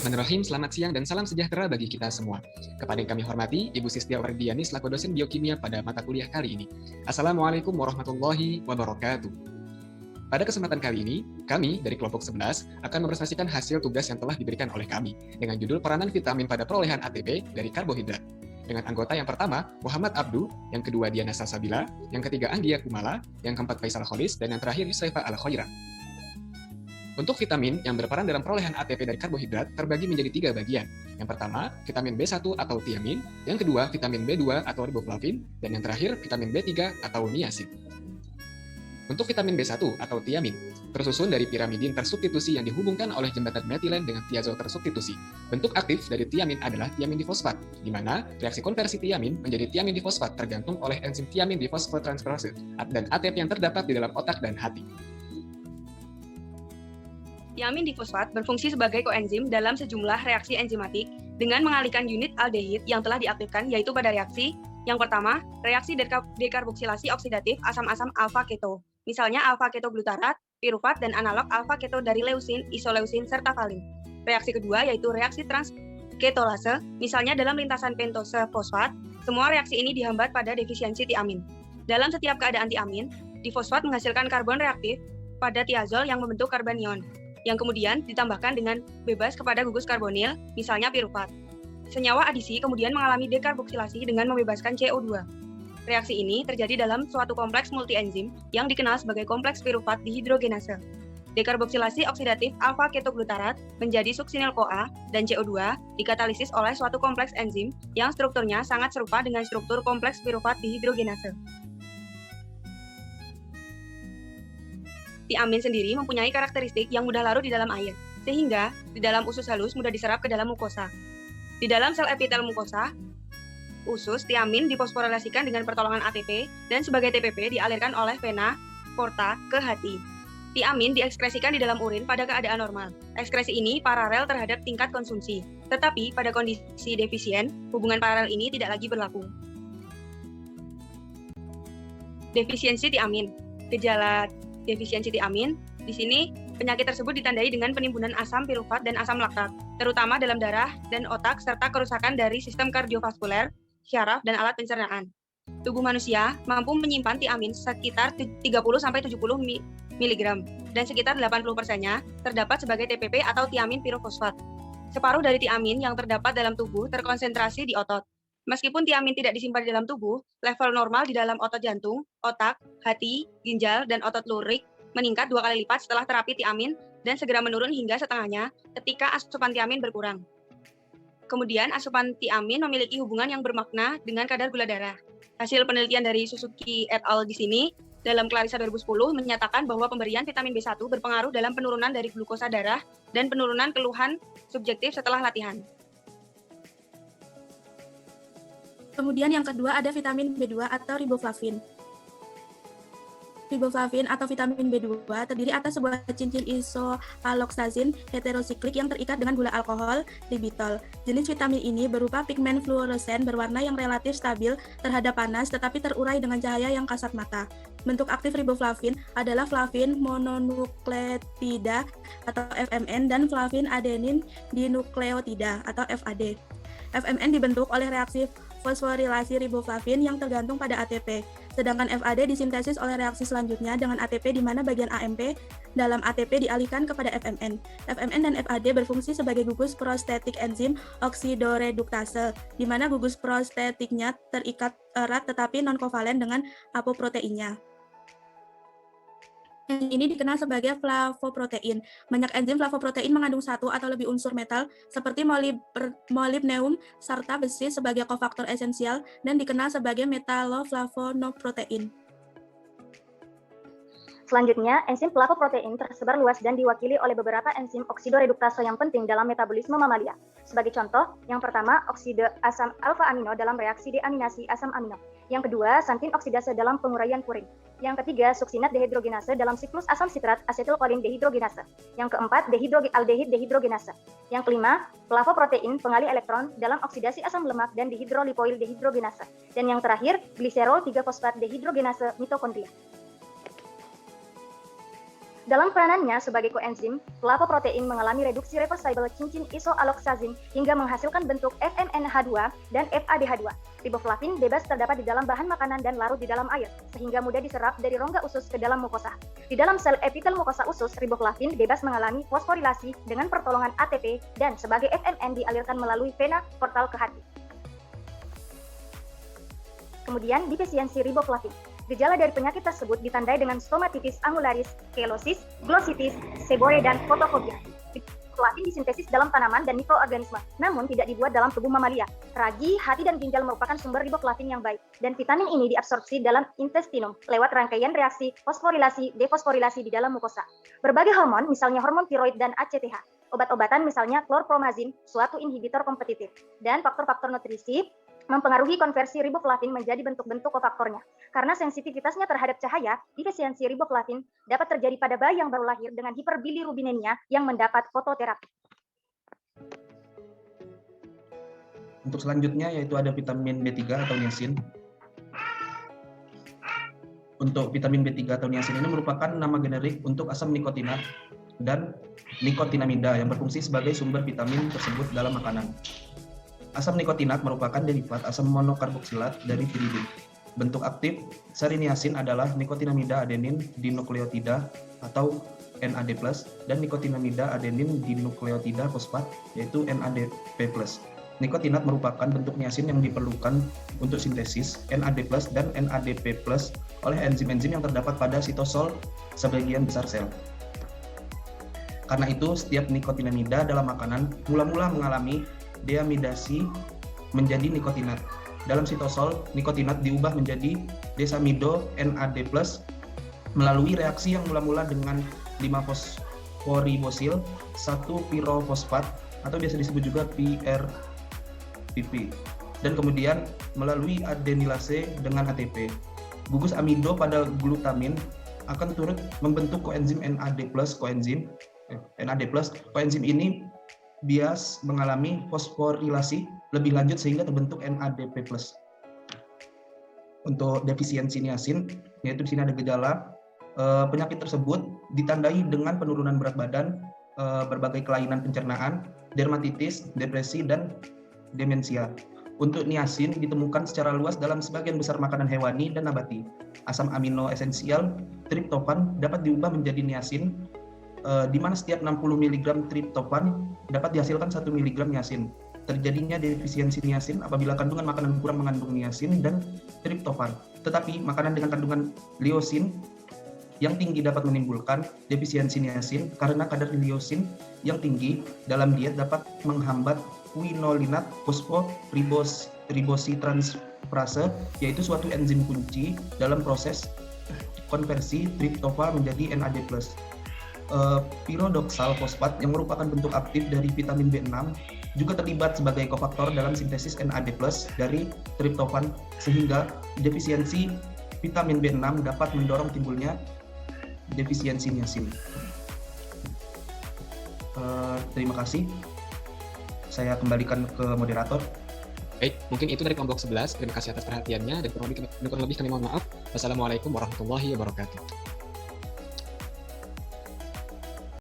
Bismillahirrahmanirrahim, selamat siang dan salam sejahtera bagi kita semua. Kepada yang kami hormati, Ibu Sistia Wardiani selaku dosen biokimia pada mata kuliah kali ini. Assalamualaikum warahmatullahi wabarakatuh. Pada kesempatan kali ini, kami dari kelompok 11 akan mempresentasikan hasil tugas yang telah diberikan oleh kami dengan judul peranan vitamin pada perolehan ATP dari karbohidrat. Dengan anggota yang pertama, Muhammad Abdu, yang kedua Diana Salsabila, yang ketiga Anggia Kumala, yang keempat Faisal Kholis, dan yang terakhir Yusraifa Al-Khoira. Untuk vitamin yang berperan dalam perolehan ATP dari karbohidrat terbagi menjadi 3 bagian. Yang pertama, vitamin B1 atau tiamin, yang kedua, vitamin B2 atau riboflavin, dan yang terakhir, vitamin B3 atau niacin. Untuk vitamin B1 atau tiamin, tersusun dari pirimidin tersubstitusi yang dihubungkan oleh jembatan metilen dengan tiazol tersubstitusi. Bentuk aktif dari tiamin adalah tiamin difosfat, di mana reaksi konversi tiamin menjadi tiamin difosfat tergantung oleh enzim tiamin difosfotransferase dan ATP yang terdapat di dalam otak dan hati. Tiamin difosfat berfungsi sebagai koenzim dalam sejumlah reaksi enzimatik dengan mengalihkan unit aldehid yang telah diaktifkan, yaitu pada reaksi yang pertama, reaksi dekarboksilasi oksidatif asam-asam alfa-keto, misalnya alfa-ketoglutarat, pirufat, dan analog alfa-keto dari leusin, isoleusin, serta valin. Reaksi kedua yaitu reaksi transketolase, misalnya dalam lintasan pentose fosfat. Semua reaksi ini dihambat pada defisiensi tiamin. Dalam setiap keadaan tiamin, difosfat menghasilkan karbon reaktif pada tiazol yang membentuk karbanion, yang kemudian ditambahkan dengan bebas kepada gugus karbonil, misalnya pirufat. Senyawa adisi kemudian mengalami dekarboksilasi dengan membebaskan CO2. Reaksi ini terjadi dalam suatu kompleks multienzim yang dikenal sebagai kompleks pirufat dihidrogenase. Dekarboksilasi oksidatif alfa-ketoglutarat menjadi suksinil-CoA dan CO2 dikatalisis oleh suatu kompleks enzim yang strukturnya sangat serupa dengan struktur kompleks pirufat dihidrogenase. Tiamin sendiri mempunyai karakteristik yang mudah larut di dalam air, sehingga di dalam usus halus mudah diserap ke dalam mukosa. Di dalam sel epitel mukosa, usus tiamin difosforilasikan dengan pertolongan ATP dan sebagai TPP dialirkan oleh vena porta ke hati. Tiamin diekskresikan di dalam urin pada keadaan normal. Ekskresi ini paralel terhadap tingkat konsumsi, tetapi pada kondisi defisien, hubungan paralel ini tidak lagi berlaku. Defisiensi tiamin. Gejala defisiensi tiamin, di sini penyakit tersebut ditandai dengan penimbunan asam pirufat dan asam laktat, terutama dalam darah dan otak serta kerusakan dari sistem kardiovaskuler, syaraf, dan alat pencernaan. Tubuh manusia mampu menyimpan tiamin sekitar 30-70 mg dan sekitar 80%-nya terdapat sebagai TPP atau tiamin pirofosfat. Separuh dari tiamin yang terdapat dalam tubuh terkonsentrasi di otot. Meskipun tiamin tidak disimpan di dalam tubuh, level normal di dalam otot jantung, otak, hati, ginjal, dan otot lurik meningkat 2 kali lipat setelah terapi tiamin dan segera menurun hingga setengahnya ketika asupan tiamin berkurang. Kemudian, asupan tiamin memiliki hubungan yang bermakna dengan kadar gula darah. Hasil penelitian dari Suzuki et al. Di sini, dalam Clarissa 2010, menyatakan bahwa pemberian vitamin B1 berpengaruh dalam penurunan dari glukosa darah dan penurunan keluhan subjektif setelah latihan. Kemudian yang kedua ada vitamin B2 atau riboflavin. Riboflavin atau vitamin B2 terdiri atas sebuah cincin isoaloxazin heterosiklik yang terikat dengan gula alkohol, ribitol. Jenis vitamin ini berupa pigmen fluoresen berwarna yang relatif stabil terhadap panas tetapi terurai dengan cahaya yang kasat mata. Bentuk aktif riboflavin adalah flavin mononukleotida atau FMN dan flavin adenin dinukleotida atau FAD. FMN dibentuk oleh reaksi fosforilasi riboflavin yang tergantung pada ATP, sedangkan FAD disintesis oleh reaksi selanjutnya dengan ATP di mana bagian AMP dalam ATP dialihkan kepada FMN. FMN dan FAD berfungsi sebagai gugus prostetik enzim oksidoreduktase, di mana gugus prostetiknya terikat erat tetapi non-kovalen dengan apoproteinnya. Ini dikenal sebagai flavoprotein. Banyak enzim flavoprotein mengandung satu atau lebih unsur metal seperti molybdenum serta besi sebagai kofaktor esensial dan dikenal sebagai metalloflavonoprotein. Selanjutnya, enzim flavoprotein tersebar luas dan diwakili oleh beberapa enzim oksidoreduktase yang penting dalam metabolisme mamalia. Sebagai contoh, yang pertama, oksida asam alfa-amino dalam reaksi deaminasi asam amino. Yang kedua, santin oksidase dalam penguraian purin. Yang ketiga, suksinat dehidrogenase dalam siklus asam sitrat asetilkolin dehidrogenase. Yang keempat, aldehid dehidrogenase. Yang kelima, flavoprotein pengalih elektron dalam oksidasi asam lemak dan dihidrolipoil dehidrogenase. Dan yang terakhir, gliserol 3-fosfat dehidrogenase mitokondria. Dalam peranannya sebagai koenzim, pelapoprotein mengalami reduksi reversible cincin isoaloksasin hingga menghasilkan bentuk FMNH2 dan FADH2. Riboflavin bebas terdapat di dalam bahan makanan dan larut di dalam air, sehingga mudah diserap dari rongga usus ke dalam mukosa. Di dalam sel epitel mukosa usus, riboflavin bebas mengalami fosforilasi dengan pertolongan ATP dan sebagai FMN dialirkan melalui vena portal ke hati. Kemudian, defisiensi riboflavin. Gejala dari penyakit tersebut ditandai dengan stomatitis angularis, kelosis, glossitis, sebore, dan fotofobia. Riboflavin disintesis dalam tanaman dan mikroorganisme, namun tidak dibuat dalam tubuh mamalia. Ragi, hati, dan ginjal merupakan sumber riboflavin yang baik, dan vitamin ini diabsorpsi dalam intestinum lewat rangkaian reaksi fosforilasi, defosforilasi di dalam mukosa. Berbagai hormon, misalnya hormon tiroid dan ACTH, obat-obatan misalnya klorpromazin, suatu inhibitor kompetitif, dan faktor-faktor nutrisi mempengaruhi konversi riboflavin menjadi bentuk-bentuk kofaktornya. Karena sensitivitasnya terhadap cahaya, defisiensi riboflavin dapat terjadi pada bayi yang baru lahir dengan hiperbilirubinemia yang mendapat fototerapi. Untuk selanjutnya yaitu ada vitamin B3 atau niacin. Untuk vitamin B3 atau niacin ini merupakan nama generik untuk asam nikotinat dan nikotinamida yang berfungsi sebagai sumber vitamin tersebut dalam makanan. Asam nikotinat merupakan derivat asam monokarboksilat dari piridin. Bentuk aktif seri niacin adalah nikotinamida adenin dinukleotida atau NAD+, dan nikotinamida adenin dinukleotida fosfat yaitu NADP+. Nikotinat merupakan bentuk niacin yang diperlukan untuk sintesis NAD+ dan NADP+ oleh enzim-enzim yang terdapat pada sitosol sebagian besar sel. Karena itu, setiap nikotinamida dalam makanan mula-mula mengalami deamidasi menjadi nikotinat. Dalam sitosol, nikotinat diubah menjadi desamido NAD+ melalui reaksi yang mula-mula dengan 5-fosforibosil 1-pirofosfat atau biasa disebut juga PRPP, dan kemudian melalui adenilase dengan ATP. Gugus amido pada glutamin akan turut membentuk koenzim NAD+. Koenzim ini bias mengalami fosforilasi lebih lanjut sehingga terbentuk NADP+. Untuk defisiensi niacin, yaitu di sini ada gejala penyakit tersebut ditandai dengan penurunan berat badan, berbagai kelainan pencernaan, dermatitis, depresi, dan demensia. Untuk niacin ditemukan secara luas dalam sebagian besar makanan hewani dan nabati. Asam amino esensial triptofan dapat diubah menjadi niacin, di mana setiap 60 mg triptofan dapat dihasilkan 1 mg niacin. Terjadinya defisiensi niacin apabila kandungan makanan kurang mengandung niacin dan triptofan. Tetapi makanan dengan kandungan liosin yang tinggi dapat menimbulkan defisiensi niacin karena kadar liosin yang tinggi dalam diet dapat menghambat quinolinat fosforibosytransferase, yaitu suatu enzim kunci dalam proses konversi triptofan menjadi NAD+. Pyridoxal fosfat yang merupakan bentuk aktif dari vitamin B6 juga terlibat sebagai kofaktor dalam sintesis NAD+ dari triptofan, sehingga defisiensi vitamin B6 dapat mendorong timbulnya defisiensi niacin. Terima kasih. Saya kembalikan ke moderator. Baik, mungkin itu dari kelompok 11. Terima kasih atas perhatiannya dan kurang lebih kami mohon maaf. Wassalamualaikum warahmatullahi wabarakatuh.